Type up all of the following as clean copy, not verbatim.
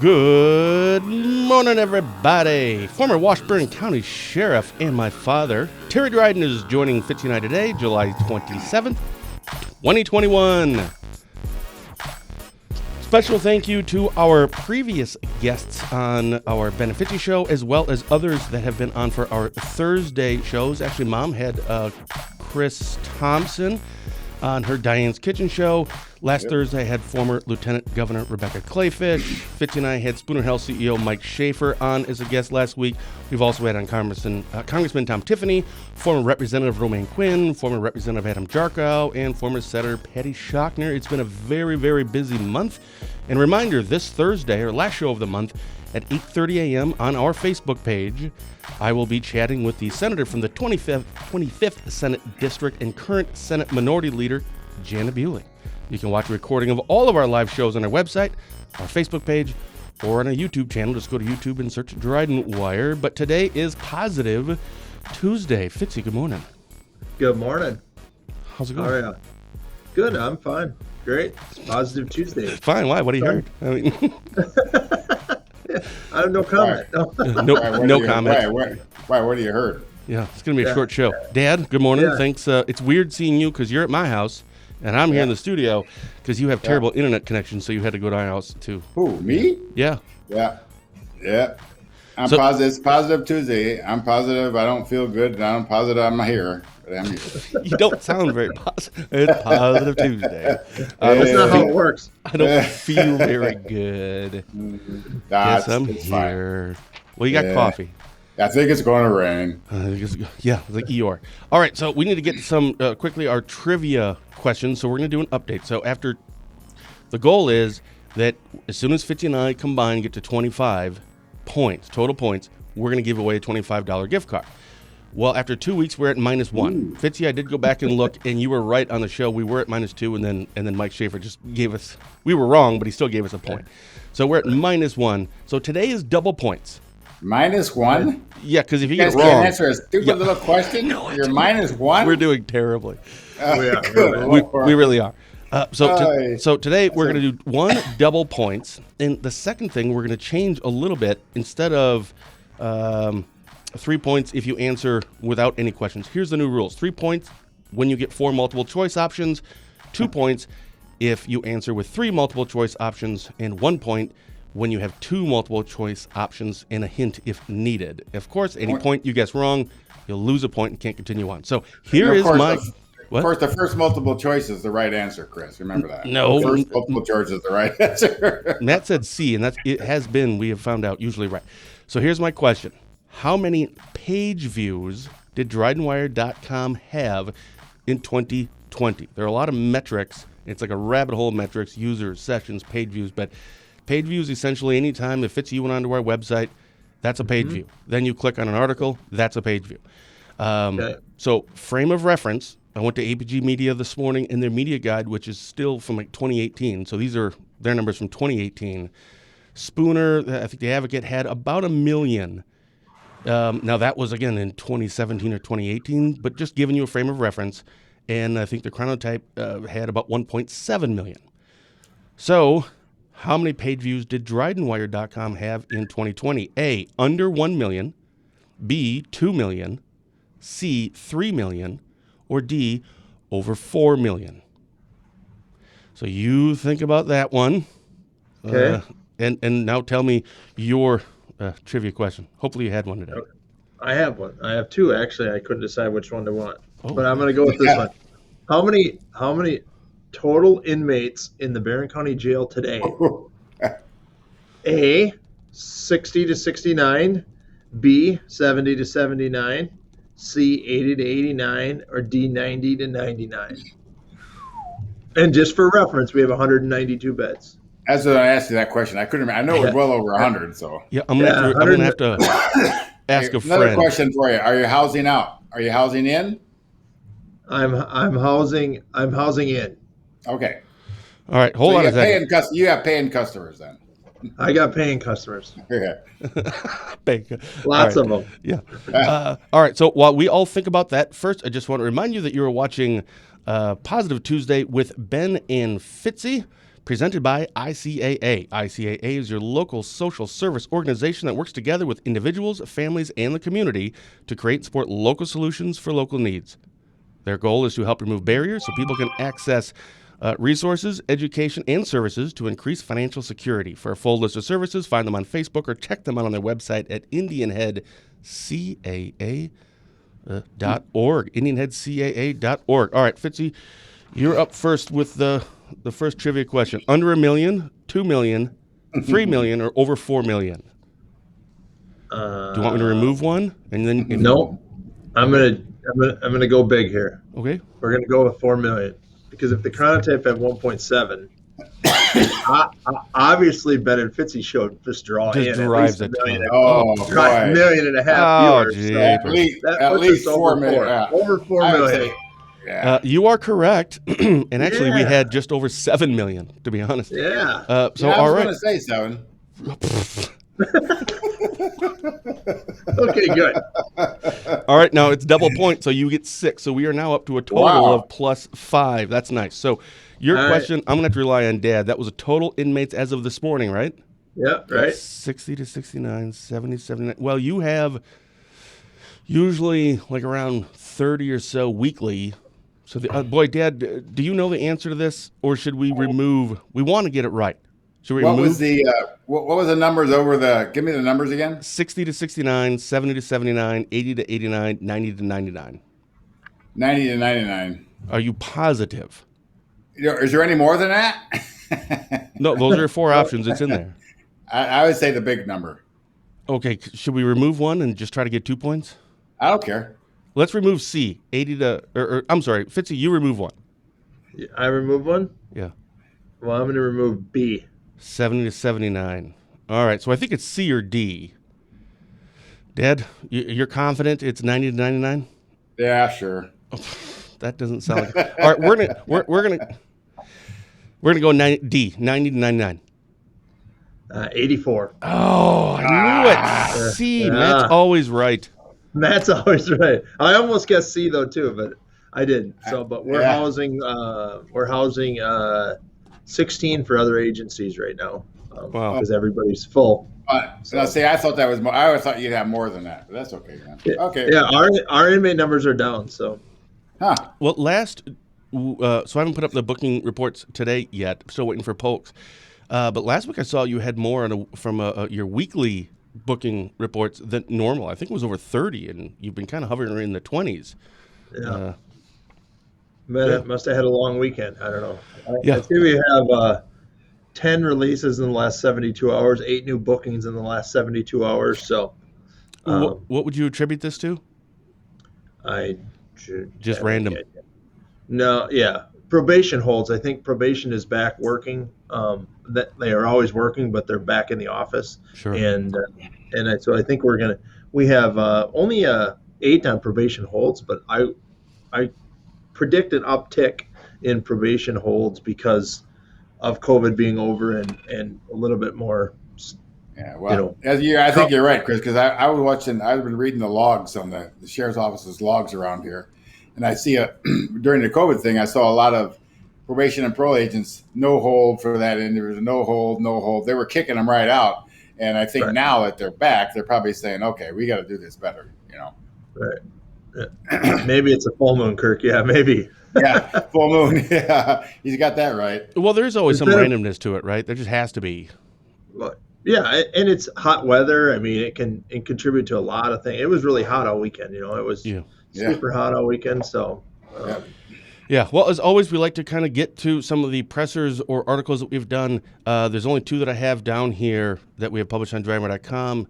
Good morning, everybody. Former Washburn County Sheriff and my father, Terry Dryden, is joining Fitzy and I today, July 27th, 2021. Special thank you to our previous guests on our Ben and Fitzy show, as well as others that have been on for our Thursday shows. Actually, Mom had Chris Thompson on her Diane's Kitchen show. Last Thursday, I had former Lieutenant Governor Rebecca Clayfish. Fitzy and I had Spooner Health CEO Mike Schaefer on as a guest last week. We've also had on Congressman Tom Tiffany, former Representative Romaine Quinn, former Representative Adam Jarkow, and former Senator Patty Schochner. It's been a very, very busy month. And reminder, this Thursday, our last show of the month, at 8:30 a.m. on our Facebook page, I will be chatting with the senator from the 25th Senate District and current Senate Minority Leader, Jana Bewley. You can watch a recording of all of our live shows on our website, our Facebook page, or on a YouTube channel. Just go to YouTube and search Dryden Wire. But today is Positive Tuesday. Fitzy, good morning. Good morning. How's it going? How are you? Good, I'm fine. Great. It's Positive Tuesday. Fine. Why? What do you heard? I mean, I have no comment. No comment. Why? What do you heard? Yeah, it's going to be a short show. Dad, good morning. Yeah. Thanks. It's weird seeing you because you're at my house, and I'm here in the studio because you have terrible internet connection, so you had to go to our house too. Who, me? Yeah. Yeah. I'm positive. It's Positive Tuesday. I'm positive. I don't feel good, and I'm positive I'm here. But I'm here. You don't sound very positive. It's Positive Tuesday. That's not how it works. I don't feel very good. Yes, I'm it's here. fine. Well, you got coffee. I think it's going to rain. It's like Eeyore. All right, so we need to get to some, quickly, our trivia questions. So we're going to do an update. So the goal is that as soon as Fitzy and I combine get to 25 points, total points, we're going to give away a $25 gift card. Well, after 2 weeks, we're at -1. Ooh. Fitzy, I did go back and look, and you were right on the show. We were at -2, and then Mike Schaefer just gave us, we were wrong, but he still gave us a point. So we're at -1. So today is double points. -1? Yeah, because if you You get guys it can't wrong, answer a stupid little question? You're -1? we're doing terribly. Good We Lord. really are. So Aye. today we're going to do one double points, and the second thing we're going to change a little bit. Instead of 3 points if you answer without any questions. Here's the new rules: 3 points when you get 4 multiple choice options, 2 points if you answer with 3 multiple choice options, and 1 point when you have 2 multiple choice options and a hint if needed. Of course, any point you guess wrong, you'll lose a point and can't continue on. So here is my... Of course, the first multiple choice is the right answer, Chris. Remember that. No. The first multiple choice is the right answer. Matt said C, and it has been, we have found out, usually right. So here's my question. How many page views did DrydenWire.com have in 2020? There are a lot of metrics. It's like a rabbit hole of metrics, users, sessions, page views. But page views, essentially, anytime if Fitzy went onto our website, that's a page view. Then you click on an article, that's a page view. So frame of reference, I went to APG Media this morning in their media guide, which is still from like 2018. So these are their numbers from 2018. Spooner, I think the Advocate, had about 1 million. Now that was, again, in 2017 or 2018, but just giving you a frame of reference. And I think the Chronotype had about 1.7 million. So how many page views did DrydenWire.com have in 2020? A, under 1 million, B, 2 million, C, 3 million, or D, over 4 million. So you think about that one. Okay. And now tell me your trivia question. Hopefully you had one today. I have one. I have two, actually. I couldn't decide which one to want. But I'm going to go with this one. How many total inmates in the Barron County Jail today? A, 60 to 69, B, 70 to 79, C, 80 to 89, or D, 90 to 99. And just for reference, we have 192 beds. That's what I asked you that question. I couldn't remember. I know it was well over 100. So Yeah, I'm gonna have to ask a another friend. question for you. Are you housing out? Are you housing in? I'm housing in. Okay. All right, hold on a second. You have paying customers then. I got paying customers. Yeah. Lots of them. Yeah. All right. So while we all think about that, first, I just want to remind you that you are watching Positive Tuesday with Ben and Fitzy. presented by ICAA. ICAA is your local social service organization that works together with individuals, families, and the community to create and support local solutions for local needs. Their goal is to help remove barriers so people can access resources, education, and services to increase financial security. For a full list of services, find them on Facebook or check them out on their website at IndianHeadCAA.org. IndianHeadCAA.org. All right, Fitzy, you're up first with the first trivia question. Under $1 million, $2 million, $3 million, or over $4 million? Do you want me to remove one? And then No, I'm gonna go big here. Okay. We're gonna go with 4 million because if the chronotype had 1.7, obviously Ben and Fitzy showed Fitzgerald Just in at drives least a $1.5 million. Oh, $1.5 boy. million Oh, viewers. gee. So At least, that at puts least us 4 over million. 4. Yeah. Over 4 I would million. say, yeah. You are correct. And actually, we Yeah. had just over 7 million, to be honest. Yeah. So, Yeah, I all was right. going to say 7. Okay, good. All right, now it's double point, so you get 6. So we are now up to a total Wow. of plus 5. That's nice. So your All right. question, I'm going to have to rely on Dad. That was a total inmates as of this morning, right? Yeah, right. 60 to 69, 70, 79. Well, you have usually like around 30 or so weekly. So, boy, Dad, do you know the answer to this, or should we remove? We want to get it right. Should we What remove was the what was the numbers over the? Give me the numbers again. 60 to 69, 70 to 79, 80 to 89, 90 to 99? 90 to 99. Are you positive? Is there any more than that? No, those are your 4 options. It's in there. I would say the big number. Okay, should we remove one and just try to get 2 points? I don't care. Let's remove C, 80 to, or I'm sorry, Fitzy, you remove one. I remove one. Yeah. Well, I'm going to remove B. 70 to 79. All right, so I think it's C or D. Dad, you're confident it's 90 to 99? Yeah, sure. That doesn't sound like. All right, we're gonna go D, 90 to 99. 84. Oh, I knew it. C, Yeah. Matt's always right. Matt's always right. I almost guessed C though too, but I didn't. So, but we're Yeah. housing 16 for other agencies right now. Wow. Because everybody's full. So see, I thought that was more. I always thought you'd have more than that, but that's okay, man. Okay. Yeah, our inmate numbers are down. So, Huh. Well, so I haven't put up the booking reports today yet. Still waiting for Polks. But last week I saw you had more from your weekly booking reports than normal. I think it was over 30, and you've been kind of hovering in the 20s. yeah. Must have had a long weekend. I don't know. Yeah. I see we have 10 releases in the last 72 hours, 8 new bookings in the last 72 hours. So, What would you attribute this to? I Just random. No, yeah. Probation holds. I think probation is back working. That they are always working, but they're back in the office. Sure. So I think we have only 8 on probation holds, but I predict an uptick in probation holds because of COVID being over and a little bit more. Yeah, well, I think you're right, Chris, because I've been reading the logs on the sheriff's office's logs around here, and I see during the COVID thing, I saw a lot of probation and parole agents no hold for that individual, no hold. They were kicking them right out, and I think now that they're back, they're probably saying, okay, we got to do this better, Right. Yeah. Maybe it's a full moon, Kirk. Yeah, maybe. Yeah, full moon. Yeah, he's got that right. Well, there's always some randomness to it, right? There just has to be. But yeah, and it's hot weather. I mean, it can contribute to a lot of things. It was really hot all weekend. It was super hot all weekend. So, Yeah. Well, as always, we like to kind of get to some of the pressers or articles that we've done. There's only 2 that I have down here that we have published on Dryden.com.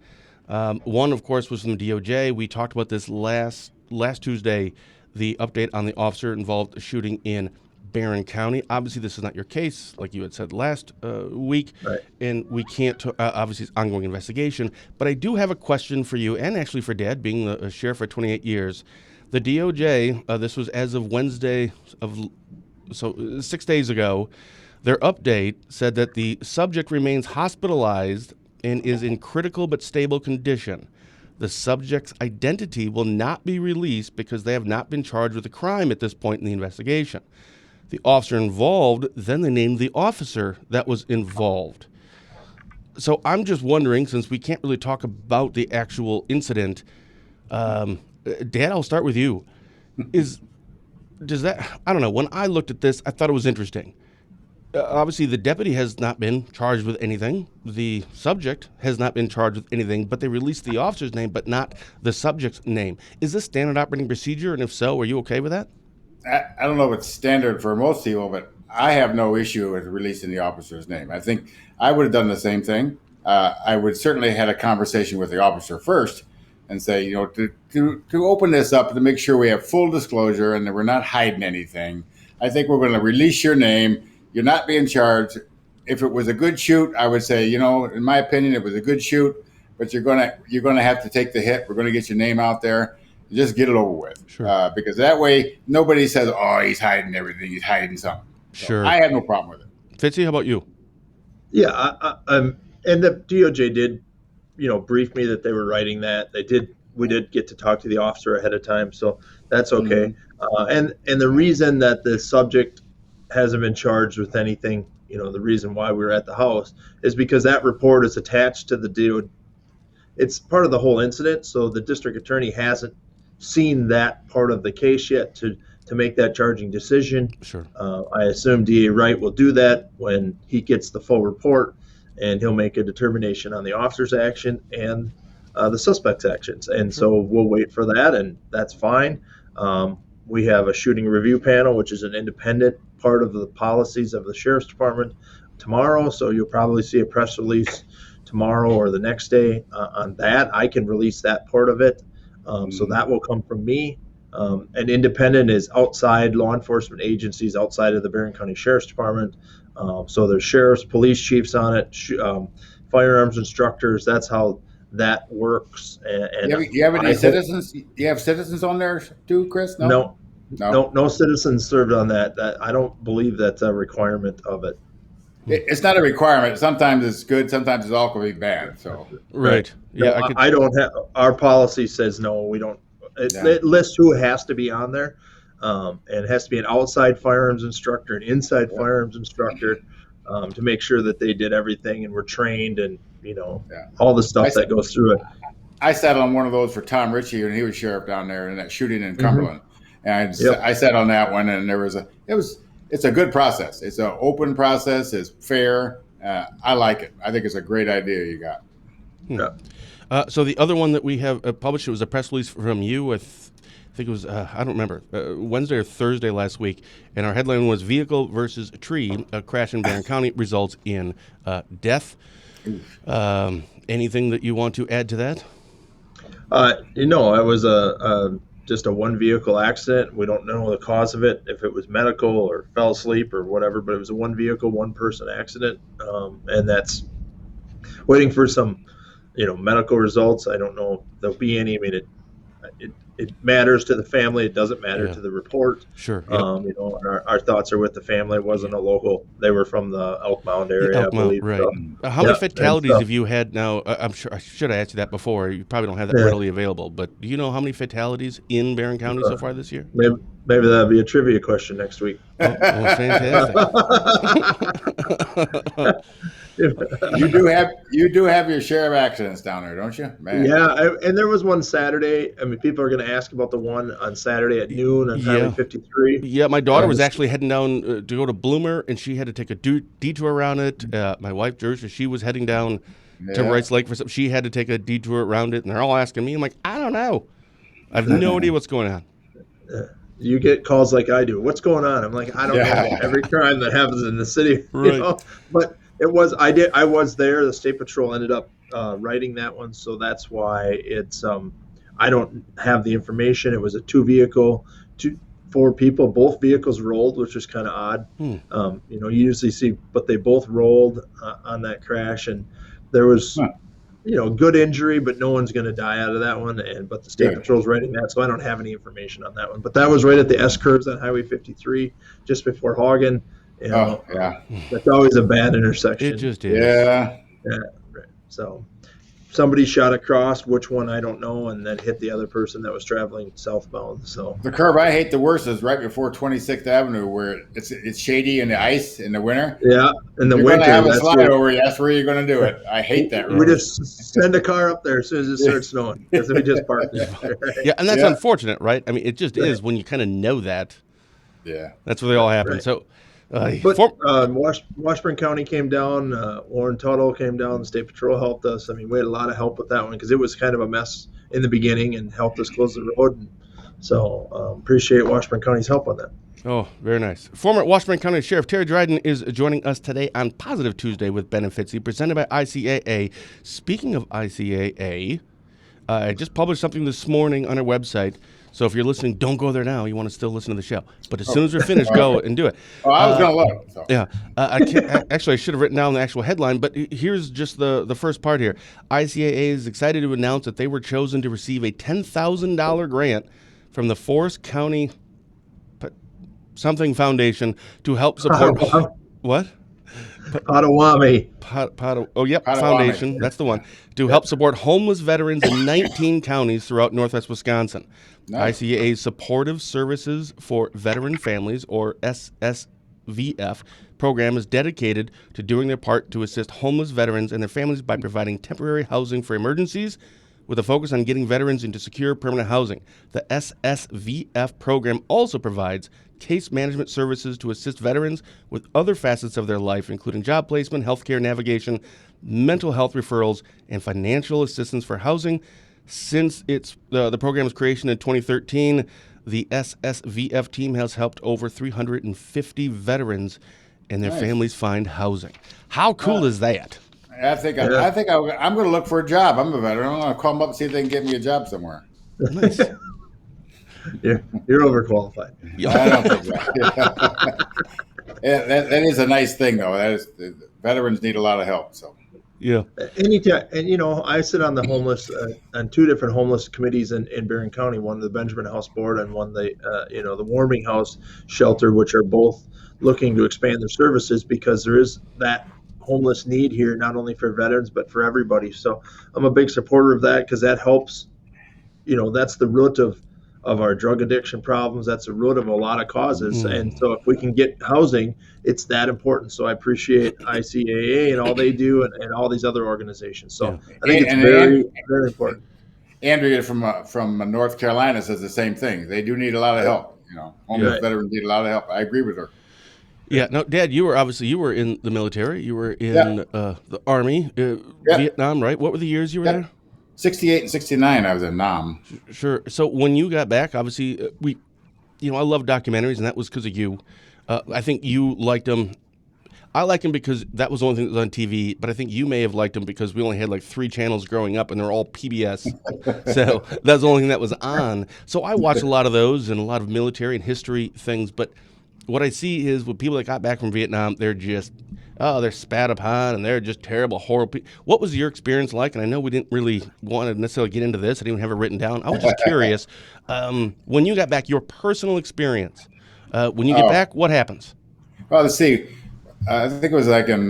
One, of course, was from the DOJ. We talked about this last Tuesday, the update on the officer-involved shooting in Barron County. Obviously, this is not your case, like you had said last week, and we can't, obviously, it's ongoing investigation. But I do have a question for you, and actually for Dad, being a sheriff for 28 years. The DOJ, this was as of Wednesday, so 6 days ago, their update said that the subject remains hospitalized and is in critical but stable condition. The subject's identity will not be released because they have not been charged with a crime at this point in the investigation. the officer involved, then they named the officer that was involved. So I'm just wondering, since we can't really talk about the actual incident, Dad, I'll start with you. Does that, I don't know, when I looked at this, I thought it was interesting. Obviously, the deputy has not been charged with anything. The subject has not been charged with anything, but they released the officer's name, but not the subject's name. Is this standard operating procedure? And if so, are you okay with that? I don't know if it's standard for most people, but I have no issue with releasing the officer's name. I think I would have done the same thing. I would certainly have had a conversation with the officer first and say, to open this up to make sure we have full disclosure and that we're not hiding anything. I think we're going to release your name. You're not being charged. If it was a good shoot, I would say, in my opinion, it was a good shoot, but you're gonna have to take the hit. We're going to get your name out there. Just get it over with. Sure. Because that way nobody says, oh, he's hiding everything. He's hiding something. Sure. So I have no problem with it. Fitzy, how about you? Yeah, and the DOJ did, brief me that they were writing that. We did get to talk to the officer ahead of time, so that's okay. And the reason that the subject hasn't been charged with anything, the reason why we were at the house is because that report is attached to the DOJ. It's part of the whole incident, so the district attorney hasn't seen that part of the case yet to make that charging decision. Sure. I assume DA Wright will do that when he gets the full report, and he'll make a determination on the officer's action and the suspect's actions. And so we'll wait for that, and that's fine. We have a shooting review panel, which is an independent part of the policies of the Sheriff's Department tomorrow. So you'll probably see a press release tomorrow or the next day on that. I can release that part of it. So that will come from me. And independent is outside law enforcement agencies outside of the Barron County Sheriff's Department. So there's sheriffs, police chiefs on it, firearms instructors. That's how that works. And you have any citizens? You have citizens on there too, Chris? No citizens served on that. I don't believe that's a requirement of it. It's not a requirement. Sometimes it's good. Sometimes it's all going to be bad. So right. Yeah, no, I don't have. Our policy says no. We don't. It lists who has to be on there, and it has to be an outside firearms instructor, an inside firearms instructor, to make sure that they did everything and were trained and all the stuff that goes through it. I sat on one of those for Tom Ritchie when he was sheriff down there in that shooting in Cumberland, and I sat on that one, and it's a good process. It's an open process. It's fair. I like it. I think it's a great idea you got. So the other one that we have published, it was a press release from you. I think it was, I don't remember, Wednesday or Thursday last week. And our headline was Vehicle versus Tree, a crash in Barron County results in death. Anything that you want to add to that? It was just a one vehicle accident. We don't know the cause of it, if it was medical or fell asleep or whatever, but it was a one vehicle, one person accident. And that's waiting for some, medical results. I don't know if there'll be any. I mean, it matters to the family. It doesn't matter to the report. Sure. Our thoughts are with the family. It wasn't a local. They were from the Elk Mound area, Elk Mound, right. So, how many fatalities have you had now? I'm sure I should have asked you that before. You probably don't have that readily available, but do you know how many fatalities in Barron County so far this year? Maybe that'll be a trivia question next week. Oh, fantastic. You do have your share of accidents down there, don't you? Man. Yeah, and there was one Saturday. I mean, people are going to ask about the one on Saturday at noon on Highway 53. Yeah, my daughter was actually heading down to go to Bloomer, and she had to take a detour around it. My wife, Georgia, she was heading down to Wrights Lake for something. She had to take a detour around it, and they're all asking me. I'm like, I don't know. I have no idea what's going on. You get calls like I do. What's going on? I'm like, I don't know. Every crime that happens in the city, right. But it was. I was there. The State Patrol ended up writing that one, so that's why it's. I don't have the information. It was a two vehicle, 4 people. Both vehicles rolled, which was kind of odd. You usually see, but they both rolled on that crash, and there was. Good injury, but no one's going to die out of that one. But the State Patrol's writing that, so I don't have any information on that one. But that was right at the S curves on Highway 53, just before Hagen. That's always a bad intersection. It just is. Yeah. Right. So somebody shot across, which one I don't know, and then hit the other person that was traveling southbound. So the curve I hate the worst is right before 26th Avenue, where it's shady in the ice in the winter. yeah, in the You're winter, going to have a that's slide where over. That's where you're going to do it. I hate that we road. just send a car up there as soon as it starts snowing because we just parked there. Yeah, and that's Yeah. unfortunate, right? I mean, it just is when you kind of know that. Yeah. That's where they all happen. Right. So, But Washburn County came down. Warren Tuttle came down. The State Patrol helped us. I mean, we had a lot of help with that one because it was kind of a mess in the beginning and helped us close the road. And so appreciate Washburn County's help on that. oh, very nice. Former Washburn County Sheriff Terry Dryden is joining us today on Positive Tuesday with Ben and Fitzy, presented by ICAA. Speaking of ICAA, I just published something this morning on our website. So if you're listening, don't go there now. You want to still listen to the show. But as soon as we're finished, go and do it. Oh, I was going to look. So. Yeah. Actually, I should have written down the actual headline, but here's just the first part here. ICAA is excited to announce that they were chosen to receive a $10,000 grant from the Forest County something foundation to help support what? Potawatomi. Foundation. That's the one. To help support homeless veterans in 19 counties throughout northwest Wisconsin. Nice. ICAA's Supportive Services for Veteran Families, or SSVF, program is dedicated to doing their part to assist homeless veterans and their families by providing temporary housing for emergencies, with a focus on getting veterans into secure permanent housing. The SSVF program also provides case management services to assist veterans with other facets of their life, including job placement, healthcare navigation, mental health referrals, and financial assistance for housing. Since the program's creation in 2013, the SSVF team has helped over 350 veterans and their families find housing. How cool is that? I think I'm going to look for a job. I'm a veteran. I'm going to call them up and see if they can get me a job somewhere. Nice. You're overqualified. I don't think that. That is a nice thing, though. Veterans need a lot of help. So Yeah. Anytime, and I sit on the homeless on two different homeless committees in Barron County. One the Benjamin House Board, and one the Warming House Shelter, which are both looking to expand their services because there is that homeless need here, not only for veterans but for everybody. So I'm a big supporter of that because that helps. That's the root of our drug addiction problems. That's the root of a lot of causes. And so if we can get housing, it's that important. So I appreciate ICAA and all they do and all these other organizations. So I think it's very, very important. Andrea from North Carolina says the same thing. They do need a lot of help. Homeless veterans need a lot of help. I agree with her. Yeah. No, Dad, you were in the military. You were in the Army, Vietnam, right? What were the years you were there? 68 and 69, I was in Nam. Sure. So when you got back, obviously, I love documentaries, and that was because of you. I think you liked them. I liked them because that was the only thing that was on TV, but I think you may have liked them because we only had like 3 channels growing up, and they're all PBS. So that's the only thing that was on. So I watched a lot of those and a lot of military and history things, but what I see is with people that got back from Vietnam, they're just, they're spat upon and they're just terrible, horrible people. What was your experience like? And I know we didn't really want to necessarily get into this. I didn't even have it written down. I was just curious. When you got back, your personal experience, when you get back, what happens? Well, let's see. I think it was like in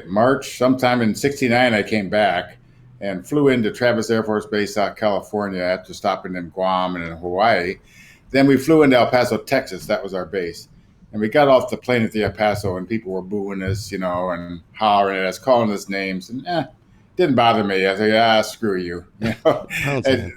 March, sometime in 69, I came back and flew into Travis Air Force Base, South California, after stopping in Guam and in Hawaii. Then we flew into El Paso, Texas. That was our base. And we got off the plane at the El Paso, and people were booing us, and hollering at us, calling us names. And didn't bother me. I said, screw you. And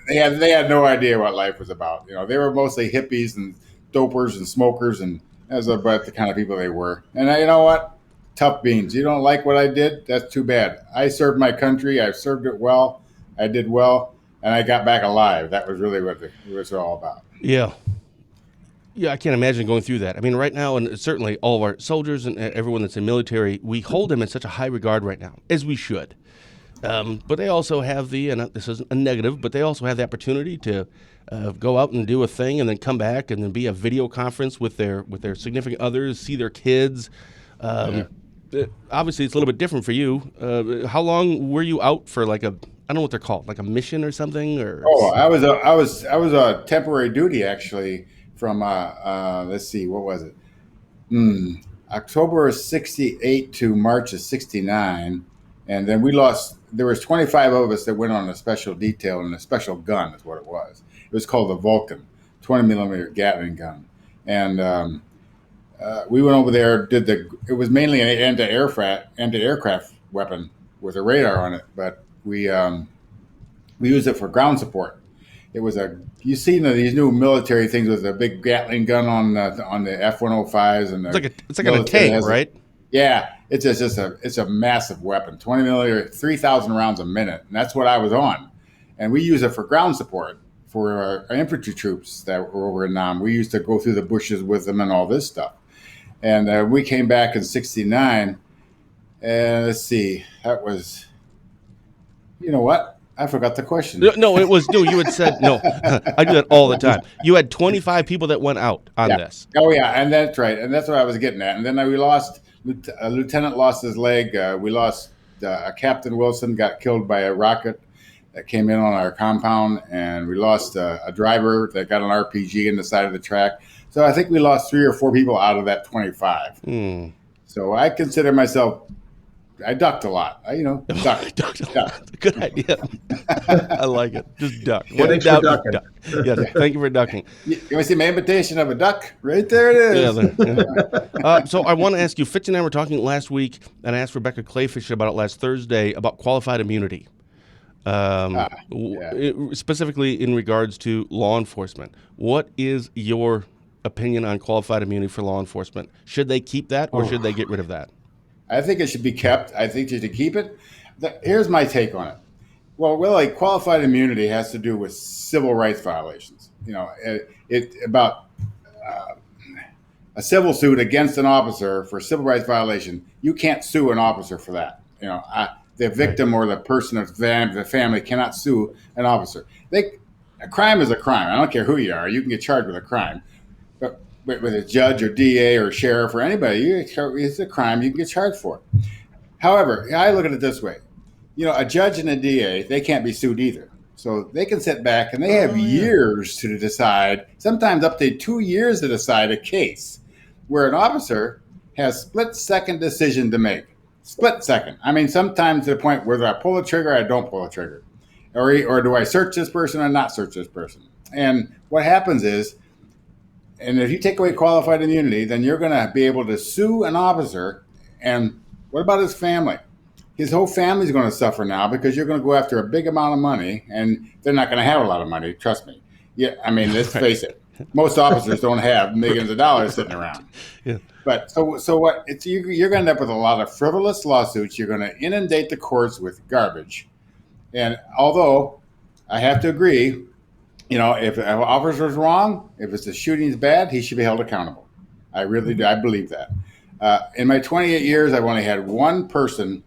they had no idea what life was about. They were mostly hippies and dopers and smokers, and that's about the kind of people they were. And you know what? Tough beans. You don't like what I did? That's too bad. I served my country. I served it well. I did well. And I got back alive. That was really what it was all about. Yeah. Yeah, I can't imagine going through that. I mean, right now, and certainly all of our soldiers and everyone that's in military, we hold them in such a high regard right now, as we should. But they also have and this isn't a negative, but they also have the opportunity to go out and do a thing and then come back and then be a video conference with their significant others, see their kids. Obviously, it's a little bit different for you. How long were you out for I don't know what they're called, like a mission or something? Or I was a temporary duty actually from let's see, what was it? October of 68 to March of 69, And then we lost. There was 25 of us that went on a special detail and a special gun is what it was. It was called the Vulcan, 20 millimeter Gatling gun, and we went over there. It was mainly an anti-aircraft weapon with a radar on it, but we used it for ground support. It was you've seen these new military things with a big Gatling gun on the F-105s and it's like a tank, right? Yeah, it's a massive weapon, 20 millimeter, 3,000 rounds a minute, and that's what I was on. And we use it for ground support for our infantry troops that were over in Nam. We used to go through the bushes with them and all this stuff. And we came back in '69, and let's see, that was, you know what? I forgot the question. No, it was, no, you had said, no, I do that all the time. You had 25 people that went out on this. Oh, yeah, and that's right. And that's what I was getting at. And then we lost, a lieutenant lost his leg. We lost Captain Wilson, got killed by a rocket that came in on our compound. And we lost a driver that got an RPG in the side of the track. So I think we lost 3 or 4 people out of that 25. So I consider myself, I ducked a lot. Ducked a lot. Good idea. I like it. Just duck. Thanks for ducking. Duck. Yes, thank you for ducking. You want to see my imitation of a duck? Right there it is. Yeah. So I want to ask you, Fitz and I were talking last week, and I asked Rebecca Clayfish about it last Thursday, about qualified immunity. Specifically in regards to law enforcement. What is your opinion on qualified immunity for law enforcement? Should they keep that or should they get rid of that? I think it should be kept. I think you should keep it. Here's my take on it. Well, really, qualified immunity has to do with civil rights violations. About a civil suit against an officer for civil rights violation. You can't sue an officer for that. The victim or the person of the family cannot sue an officer. A crime is a crime. I don't care who you are. You can get charged with a crime. But with a judge or DA or sheriff or anybody, it's a crime. You can get charged for it. However, I look at it this way. A judge and a DA, they can't be sued either. So they can sit back and they have years to decide, sometimes up to 2 years to decide a case where an officer has split-second decision to make. Split second. I mean, sometimes to the point where I pull the trigger, I don't pull the trigger. Or do I search this person or not search this person? And what happens is, and if you take away qualified immunity, then you're going to be able to sue an officer. And what about his family? His whole family's going to suffer now because you're going to go after a big amount of money, and they're not going to have a lot of money, trust me. Yeah, I mean, let's face it. Most officers don't have millions of dollars sitting around. Yeah. But so what? You're going to end up with a lot of frivolous lawsuits. You're going to inundate the courts with garbage. And although I have to agree, if an officer's wrong, if the shooting's bad, he should be held accountable. I really do. I believe that. In my 28 years, I've only had one person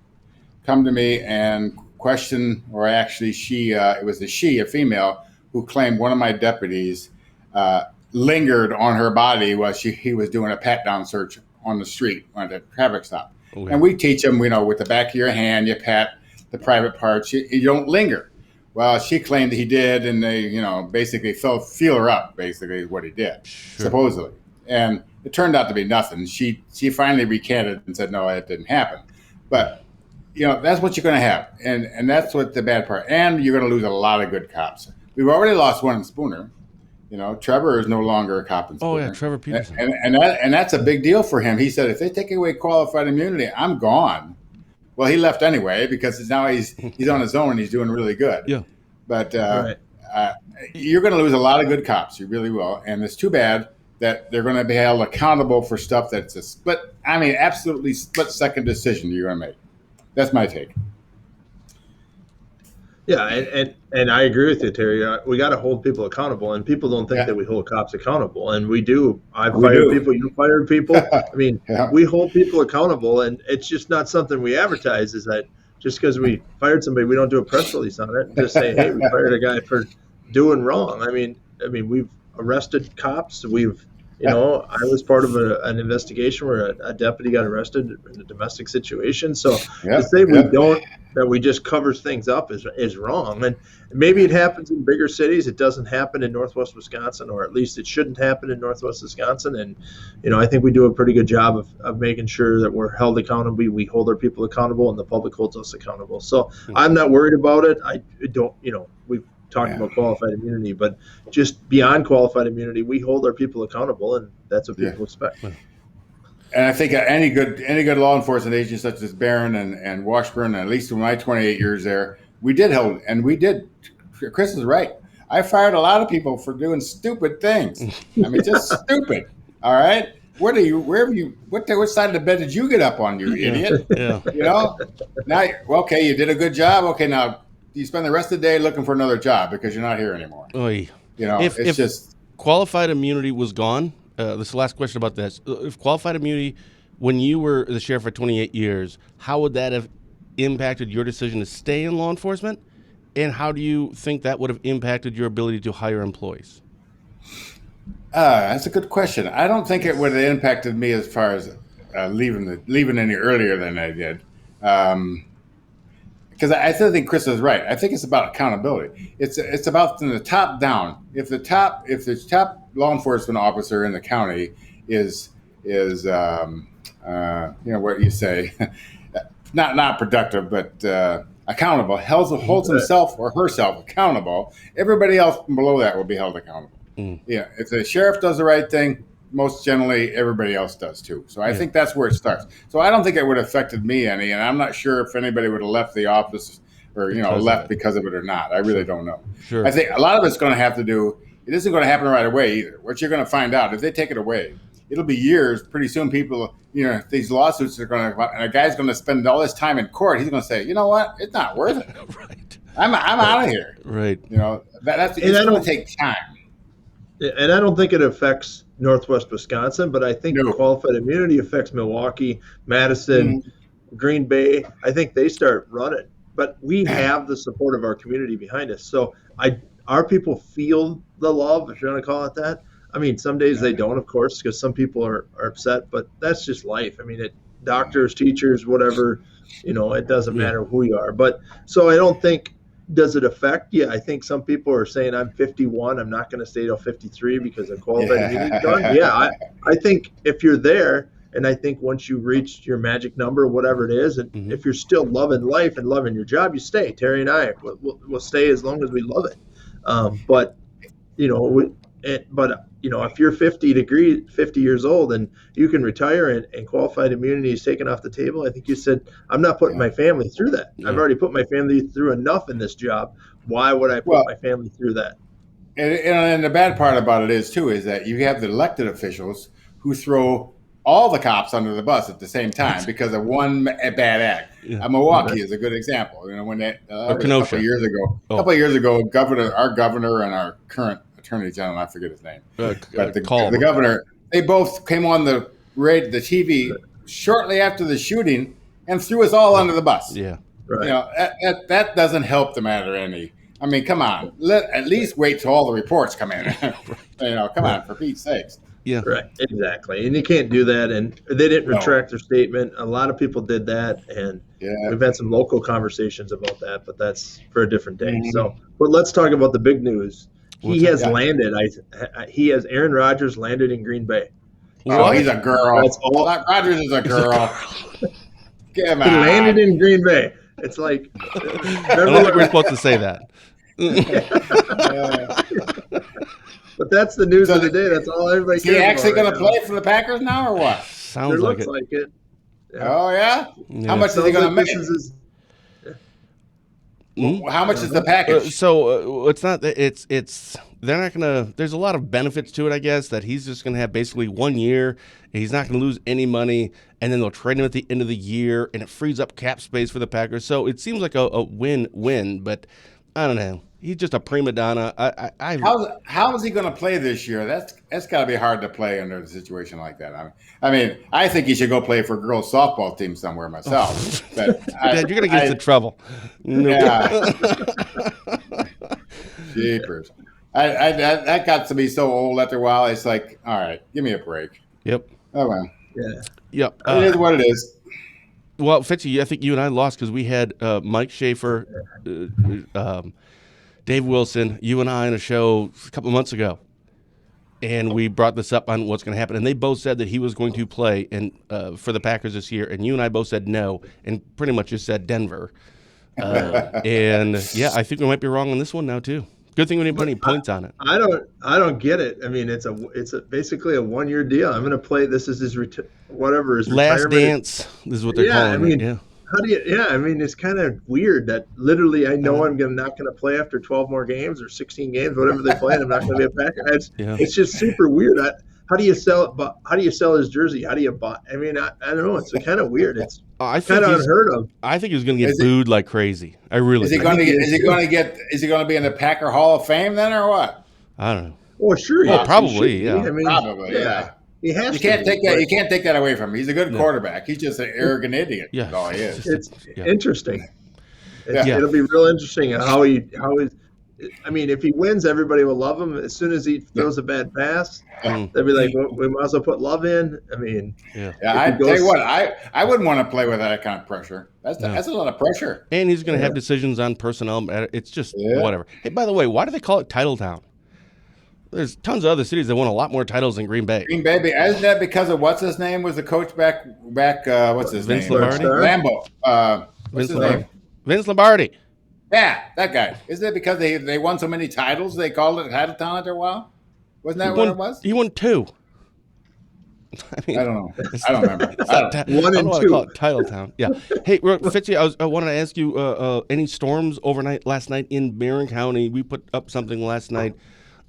come to me and question, or actually it was a female, who claimed one of my deputies lingered on her body while he was doing a pat-down search on the street on a traffic stop. Okay. And we teach them, with the back of your hand, you pat the private parts, you don't linger. Well, she claimed he did, and they, basically feel her up, basically, is what he did, supposedly. And it turned out to be nothing. She finally recanted and said, no, it didn't happen. But, that's what you're going to have. And that's what the bad part. And you're going to lose a lot of good cops. We've already lost one in Spooner. Trevor is no longer a cop in Spooner. Oh, yeah, Trevor Peterson. And that's a big deal for him. He said, if they take away qualified immunity, I'm gone. Well, he left anyway because now he's on his own and he's doing really good. Yeah. But you're going to lose a lot of good cops. You really will. And it's too bad that they're going to be held accountable for stuff that's absolutely split-second decision you're going to make. That's my take. Yeah, and I agree with you, Terry. We got to hold people accountable, and people don't think that we hold cops accountable, and we do. I've fired people, you fired people. I mean, we hold people accountable, and it's just not something we advertise. Is that just because we fired somebody, we don't do a press release on it? Just say, hey, we fired a guy for doing wrong. I mean, we've arrested cops. We've, I was part of an investigation where a deputy got arrested in a domestic situation. So to say we don't that we just covers things up is wrong. And maybe it happens in bigger cities. It doesn't happen in Northwest Wisconsin, or at least it shouldn't happen in Northwest Wisconsin. And, I think we do a pretty good job of making sure that we're held accountable. We hold our people accountable, and the public holds us accountable. So I'm not worried about it. I don't, we've talked about qualified immunity, but just beyond qualified immunity, we hold our people accountable, and that's what people expect. And I think any good law enforcement agency such as Barron and Washburn, at least in my 28 years there, we did hold, and we did. Chris is right. I fired a lot of people for doing stupid things. I mean, just stupid. All right. What side of the bed did you get up on, you idiot? Yeah. Now, okay, you did a good job. Okay, now you spend the rest of the day looking for another job because you're not here anymore. Oy. It's just qualified immunity was gone. This is the last question about this. If qualified immunity, when you were the sheriff for 28 years, how would that have impacted your decision to stay in law enforcement? And how do you think that would have impacted your ability to hire employees? That's a good question. I don't think it would have impacted me as far as leaving any earlier than I did. Because I still think Chris is right. I think it's about accountability. It's about from the top down. If the top law enforcement officer in the county is what you say, not productive, but accountable, holds himself or herself accountable, everybody else below that will be held accountable. Yeah, if the sheriff does the right thing, most generally everybody else does too. So I think that's where it starts. So I don't think it would have affected me any, and I'm not sure if anybody would have left the office or left because of it or not. I really don't know. Sure. I think a lot of it's going to have to do. It isn't going to happen right away either. What you're going to find out if they take it away, it'll be years. Pretty soon, people, these lawsuits are going to, and a guy's going to spend all this time in court. He's going to say, you know what? It's not worth it. Right. I'm out of here. Right. It's going to take time. And I don't think it affects Northwest Wisconsin, but I think qualified immunity affects Milwaukee, Madison, Green Bay. I think they start running. But we have the support of our community behind us. So our people feel the love, if you want to call it that. I mean, some days they don't, of course, because some people are upset, but that's just life. I mean, doctors, teachers, whatever, it doesn't matter who you are. But so I don't think, does it affect? Yeah, I think some people are saying I'm 51. I'm not going to stay till 53 because of qualified immunity done. Yeah, I think if you're there, and I think once you reach your magic number, whatever it is, and if you're still loving life and loving your job, you stay. Terry and I will stay as long as we love it. But if you're 50 years old and you can retire and qualified immunity is taken off the table, I think you said, I'm not putting my family through that. I've already put my family through enough in this job. Why would I put my family through that? And the bad part about it is that you have the elected officials who throw all the cops under the bus at the same time because of one bad act. Yeah. Milwaukee is a good example. When that a couple of years ago, our governor and our current attorney general, I forget his name, but the governor, they both came on the TV shortly after the shooting and threw us all under the bus. Yeah, right. That doesn't help the matter any. I mean, come on, at least wait till all the reports come in. Come on, for Pete's sakes. Yeah, right, exactly, and you can't do that. And they didn't retract their statement. A lot of people did that, and we've had some local conversations about that, but that's for a different day. So, but let's talk about the big news. He has landed. He has Aaron Rodgers landed in Green Bay. Oh, he's a girl. Rodgers is a girl. He landed in Green Bay. It's like I don't think we're supposed to say that. But that's the news of the day. That's all everybody cares about. Is he actually going to play for the Packers now, or what? Sounds like looks like it. Yeah. Oh yeah? How much is he going to make? How much is the package? So it's not. It's. They're not gonna. There's a lot of benefits to it, I guess. That he's just gonna have basically 1 year. And he's not gonna lose any money, and then they'll trade him at the end of the year, and it frees up cap space for the Packers. So it seems like a win-win. But I don't know. He's just a prima donna. How is he going to play this year? That's got to be hard to play under a situation like that. I mean, I think he should go play for a girls' softball team somewhere myself. But Dad, you're going to get into trouble. Yeah. Jeepers. That got to be so old after a while. It's like, all right, give me a break. Yep. Oh well. Yeah. Yep. It is what it is. Well, Fitzy, I think you and I lost because we had Mike Schaefer, Dave Wilson, you and I on a show a couple of months ago. And we brought this up on what's going to happen. And they both said that he was going to play for the Packers this year. And you and I both said no, and pretty much just said Denver. And, yeah, I think we might be wrong on this one now, too. Good thing we didn't put any points on it. I don't get it. I mean, it's basically a 1-year deal. I'm going to play. This is his his last retirement. Dance. This is what they're calling it. Yeah. How do you? Yeah, I mean, it's kind of weird that literally I know I'm not going to play after 12 more games or 16 games, whatever they play. And I'm not going to be a Packer. It's just super weird. How do you sell it? How do you sell his jersey? How do you buy? I mean, I don't know. It's kind of weird. It's kind of unheard of. I think he's going to get booed like crazy. I really. Is he going to get? Is he going to be in the Packer Hall of Fame then, or what? I don't know. Well, sure. Well, probably. Yeah. I mean, probably. Yeah. He has. You can't take that. You can't take that away from him. He's a good quarterback. He's just an arrogant idiot. Yeah. That's all he is. It's interesting. It'll be real interesting how he. I mean, if he wins, everybody will love him. As soon as he throws a bad pass, they'll be like, well, "We might as well put Love in." I mean, I tell you what, I wouldn't want to play with that kind of pressure. That's a lot of pressure. And he's going to have decisions on personnel. It's just whatever. Hey, by the way, why do they call it Title Town? There's tons of other cities that won a lot more titles than Green Bay. Green Bay, isn't that because of what's his name was the coach back? What's his Vince name? Lombardi? Lambeau. What's his name? Vince Lombardi. Yeah, that guy. Isn't it because they won so many titles they called it Title Town after a while? Wasn't that what it was? He won 2. I don't know. I don't remember. One and two. Call it Title Town. Yeah. Hey, Fitzy, I wanted to ask you any storms last night in Barron County. We put up something last night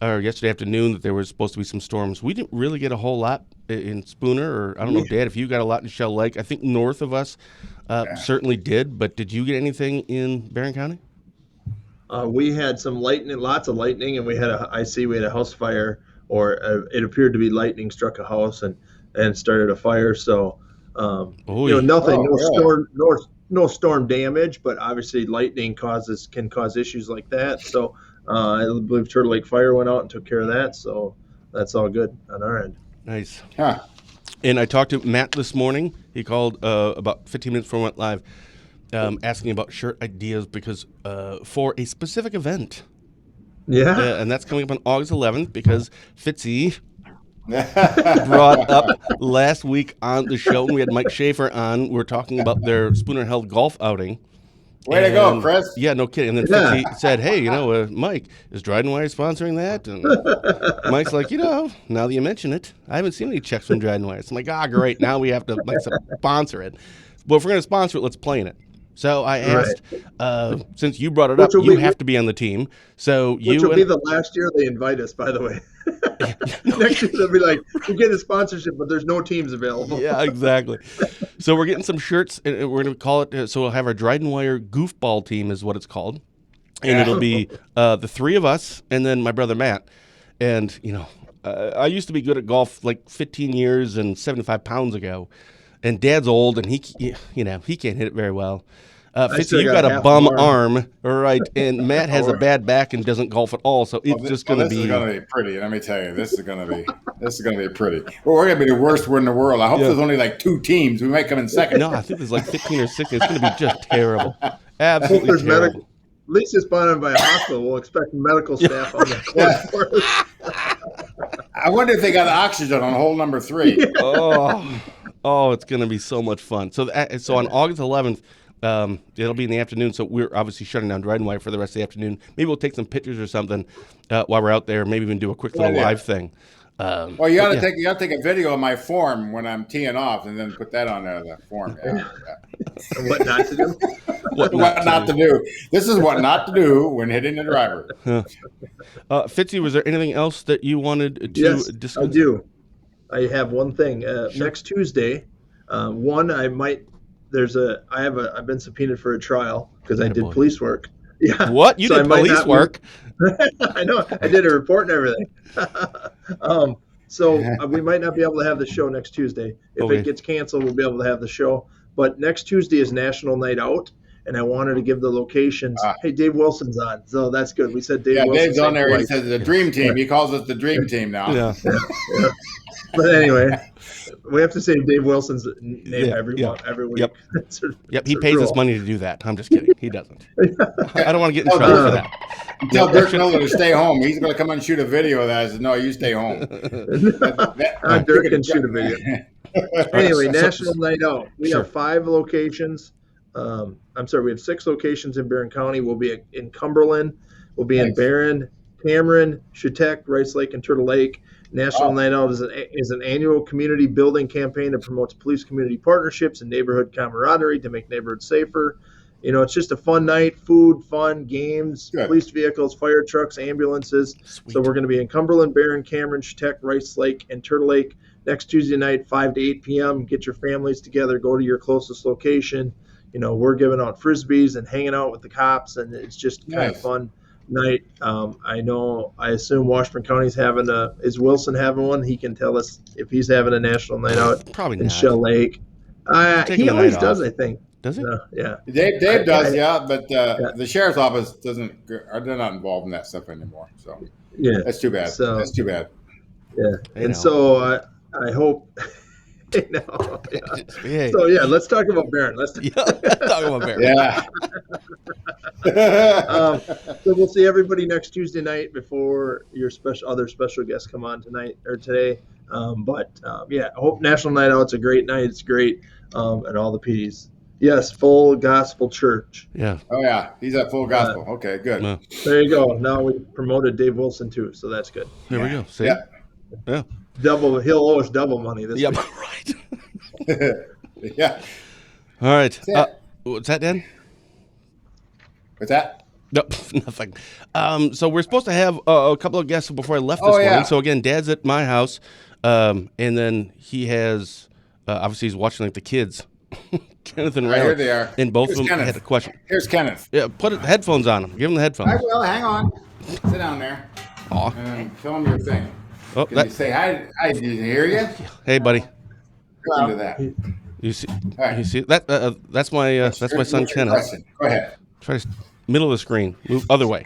or yesterday afternoon that there was supposed to be some storms. We didn't really get a whole lot in Spooner, or I don't know, Dad, if you got a lot in Shell Lake. I think north of us certainly did, but did you get anything in Barron County? We had some lightning, lots of lightning, and we had a house fire, or it appeared to be lightning struck a house and started a fire. So, nothing, no storm damage, but obviously lightning can cause issues like that. So, I believe Turtle Lake Fire went out and took care of that. So that's all good on our end. Nice. Huh. And I talked to Matt this morning. He called about 15 minutes before we went live, asking about shirt ideas because for a specific event. Yeah. And that's coming up on August 11th because Fitzy brought up last week on the show. We had Mike Schaefer on. We were talking about their Spooner Held golf outing. Way to go, Chris. Yeah, no kidding. And then Fitzy said, hey, Mike, is Dryden Wire sponsoring that? And Mike's like, now that you mention it, I haven't seen any checks from Dryden Wire. So I'm like, great. Now we have to sponsor it. Well, if we're going to sponsor it, let's play in it. So I asked, since you brought it up, you have to be on the team. So which will be the last year they invite us, by the way. Next year they'll be like, we'll get a sponsorship, but there's no teams available. Yeah, exactly. So we're getting some shirts, and we're going to call it, so we'll have our Dryden Wire goofball team is what it's called. And it'll be the 3 of us and then my brother Matt. And, I used to be good at golf like 15 years and 75 pounds ago. And Dad's old, and he can't hit it very well. Fitzy, you got a bum arm, all right, and Matt has a bad back and doesn't golf at all, so it's just going to be. This is going to be pretty. Let me tell you, this is going to be pretty. Well, we're going to be the worst in the world. I hope there's only like 2 teams. We might come in second. No, I think there's like 15 or 16. It's going to be just terrible. Absolutely terrible. At least it's sponsored by a hospital. We'll expect medical staff on the course. I wonder if they got oxygen on hole number 3. Yeah. Oh, it's going to be so much fun. So on August 11th, it'll be in the afternoon, so we're obviously shutting down Dryden Wire for the rest of the afternoon. Maybe we'll take some pictures or something while we're out there. Maybe even do a quick little live thing. Well, you got to take a video of my form when I'm teeing off, and then put that on there. The form. Yeah. What not to do? What not to do? This is what not to do when hitting the driver. Fitzy, was there anything else that you wanted to discuss? I do. I have one thing. Next Tuesday, I've been subpoenaed for a trial because I did police work. Yeah. What? You did police work? I know. I did a report and everything. So we might not be able to have the show next Tuesday. If it gets canceled, we'll be able to have the show. But next Tuesday is National Night Out, and I wanted to give the locations. Hey, Dave Wilson's on, so that's good. We said Dave Yeah, Wilson. Dave's on there. He says the dream team. He calls us the dream team now. Yeah. But anyway, we have to say Dave Wilson's name every week. Yep. It's He a pays rule. us money to do that. I'm just kidding. He doesn't. I don't want to get in trouble for that. Tell Dirk Miller to stay home. He's going to come and shoot a video of that. I said, no, you stay home. Dirk can shoot a video. Anyway, National Night Out. We have 5 locations. We have 6 locations in Barron County. We'll be in Cumberland. We'll be in Barron, Cameron, Chetek, Rice Lake, and Turtle Lake. National Night Out is an annual community building campaign that promotes police community partnerships and neighborhood camaraderie to make neighborhoods safer. It's just a fun night, food, fun, games, police vehicles, fire trucks, ambulances. Sweet. So we're going to be in Cumberland, Barron, Cameron, Chetek, Rice Lake, and Turtle Lake next Tuesday night, 5 to 8 p.m. Get your families together. Go to your closest location. We're giving out Frisbees and hanging out with the cops, and it's just kind of fun night. I assume Washburn County's is Wilson having one? He can tell us if he's having a national night out. Probably in not. Shell Lake. He always does, I think. Does he? Yeah. Dave does, but the sheriff's office doesn't. They're not involved in that stuff anymore. So that's too bad. That's too bad. Yeah, so I hope. So let's talk about Barron. Let's talk about Barron. Yeah. So we'll see everybody next Tuesday night before your other special guests come on tonight or today. I hope National Night Out's a great night. It's great, and all the P's. Yes, Full Gospel Church. Yeah. Oh yeah, he's at Full Gospel. Okay, good. There you go. Now we promoted Dave Wilson too, so that's good. There we go. See? Yeah. He'll owe us double money this week. Right. Yeah. All right. What's that, Dan? What's that? No, nothing. So we're supposed to have a couple of guests before I left this morning. So again, Dad's at my house, and then he has obviously he's watching like the kids, Kenneth and Ray. Here they are. And both Here's of them Kenneth. had a question. Here's Kenneth. Yeah, put headphones on him. Give him the headphones. I will. Hang on. Sit down there. Aw. And tell him your thing. Oh, Can you say hi? Hi, did you hear you? Hey, buddy. Listen to that. You see? Right. You see that? That's my son Kenneth. Question. Go ahead. Try to middle of the screen. Move other way.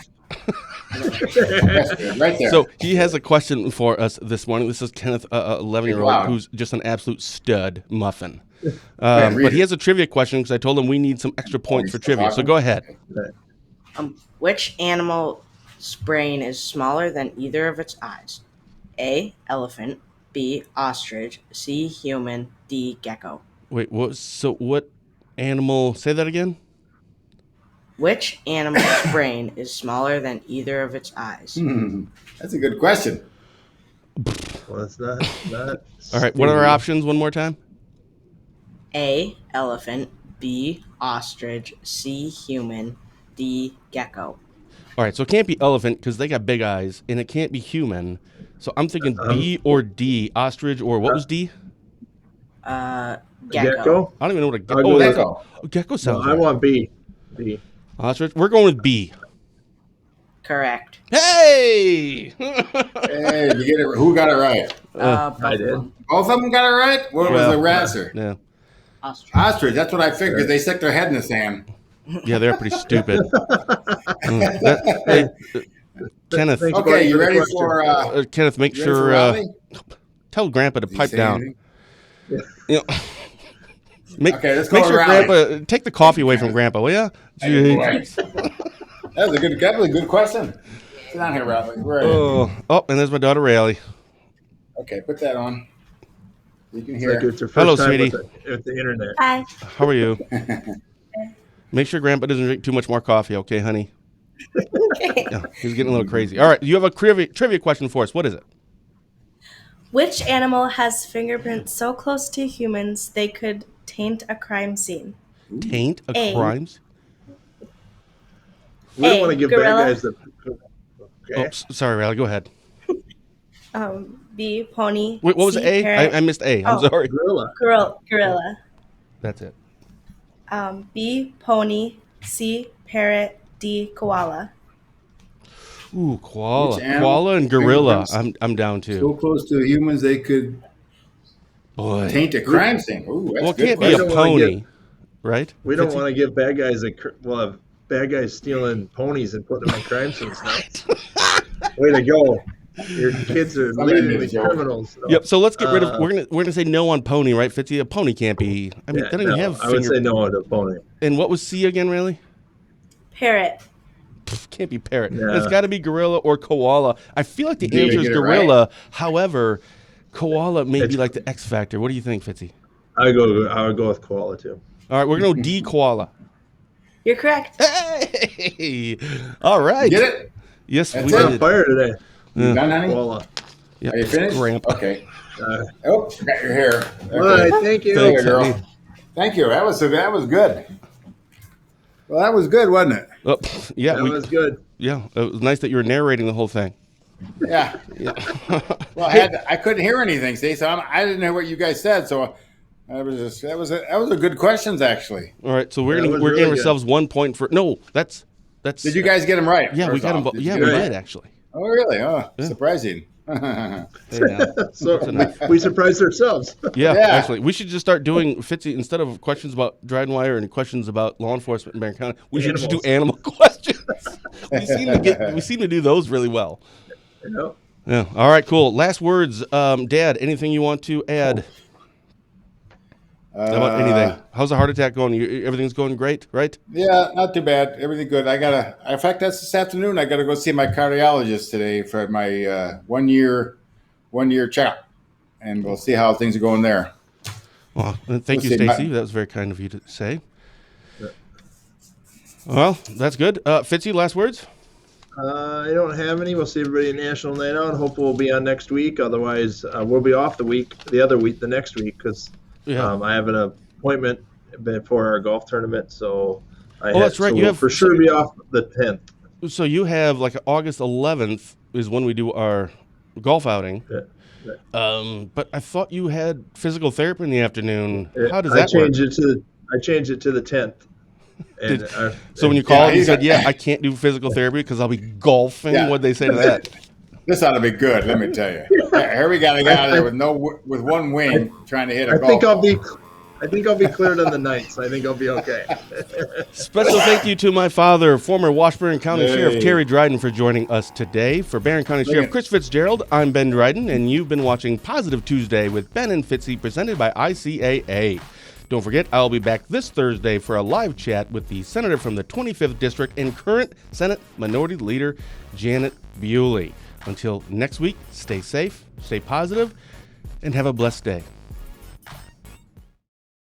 Right there. So he has a question for us this morning. This is Kenneth, 11-year-old, who's just an absolute stud muffin. But he has a trivia question because I told him we need some extra points for trivia. So go ahead. Which animal's brain is smaller than either of its eyes? A, elephant. B, ostrich. C, human. D, gecko. Wait, what animal? Say that again. Which animal's brain is smaller than either of its eyes? That's a good question. Well, it's not. All right, what are our options one more time? A, elephant. B, ostrich. C, human. D, gecko. All right, so it can't be elephant because they got big eyes, and it can't be human. So I'm thinking B or D, ostrich, or what was D? Gecko. Gecko? I don't even know what a Gecko. Gecko sounds I right. want B. Ostrich? We're going with B. Correct. Hey! Hey, you get it? Who got it right? I did. Both of them got it right? What was the answer? Yeah. Ostrich. That's what I figured. They stick their head in the sand. Yeah, they're pretty stupid. Kenneth. Okay, you ready for... Kenneth, make sure... tell Grandpa to pipe down. You know, make sure Grandpa... Take the coffee away from Grandpa, will ya? That was a good question. Sit down here, Riley. And there's my daughter, Riley. Okay, put that on. You can hear. It's her first Hello, time sweetie. With the internet. Hi. How are you? Make sure Grandpa doesn't drink too much more coffee, okay, honey? Okay. Yeah, he's getting a little crazy. All right, you have a trivia question for us. What is it? Which animal has fingerprints so close to humans they could taint a crime scene? Taint a crime scene? We don't want to give gorilla. bad guys the... Okay. Oh, sorry, Riley. Go ahead. B, pony. Wait, what was C, A? parrot. I missed A. I'm sorry. Gorilla. That's it. B, pony. C, parrot. D, koala. Ooh, koala. Koala and gorilla. I'm down too. So close to humans they could Boy. taint a crime scene. Ooh, that's Well, it good can't be a question. pony. right? We don't Fitzy? want to give bad guys bad guys stealing ponies and putting them in crime scenes now. Way to go! Your kids are Somebody leading made a as joke. criminals. So. Yep. So let's get rid of. We're gonna say no on pony, right, Fitzy? A pony can't be. I mean, Yeah, they don't even no, have I would finger. say no to pony. And what was C again? Really? Parrot. Can't be parrot. Yeah. It's got to be gorilla or koala. I feel like the Did we answer is get it gorilla. However, koala may be like the X factor. What do you think, Fitzy? I would go with koala too. All right, we're gonna go D koala. You're correct. Hey! All right. Get it? Yes, That's we We're it. on did. fire today. You done, honey? Koala. Yeah, Are you finished? Grandpa. Okay. Uh, Oh, got your hair. All right, Okay. thank you. There you Thanks, go, honey. girl. Thank you. That was good. Well, that was good, wasn't it? Oh, yeah, That was good. yeah. It was nice that you were narrating the whole thing. Yeah. Yeah. Well, I couldn't hear anything, see, so I didn't hear what you guys said. So that was a good questions actually. All right, so we're That gonna was we're really giving good. ourselves 1 point for that's. Did you guys get them right? Yeah, we first got them. off? Both. Did you Yeah, get we it? did actually. Oh, really? Oh, Yeah. surprising. Hey, now. So we surprised ourselves. Yeah, Yeah. actually, we should just start doing Fitzy instead of questions about Dryden Wire and questions about law enforcement in Barron County. We should just do animal questions. we seem to do those really well. You know? Yeah. All right. Cool. Last words, Dad. Anything you want to add about anything? How's the heart attack going? Everything's going great, right? Yeah, not too bad. Everything good. In fact, that's this afternoon. I gotta go see my cardiologist today for my 1 year checkup, and we'll see how things are going there. Well, thank you, Let's see, Stacy. That was very kind of you to say. Well, that's good. Fitzy, last words? I don't have any. We'll see everybody at National Night Out. Hope we'll be on next week. Otherwise, we'll be off the next week, because Yeah. I have an appointment before our golf tournament. So That's right. So You we'll have- for sure be off the 10th. So you have like August 11th is when we do our golf outing. Yeah. But I thought you had physical therapy in the afternoon. How does I that work? changed it to the 10th. And So when you called, you he's said, a- "Yeah, I can't do physical therapy because I'll be golfing." Yeah. What'd they say to that? This ought to be good, let me tell you. Here we got a guy there with one wing trying to hit a I golf think ball. I think I'll be cleared on the 9th, so I think I'll be okay. Special thank you to my father, former Washburn County Hey. Sheriff Terry Dryden, for joining us today. For Barron County Sheriff at- Chris Fitzgerald, I'm Ben Dryden, and you've been watching Positive Tuesday with Ben and Fitzy, presented by ICAA. Don't forget, I'll be back this Thursday for a live chat with the senator from the 25th District and current Senate Minority Leader, Janet Bewley. Until next week, stay safe, stay positive, and have a blessed day.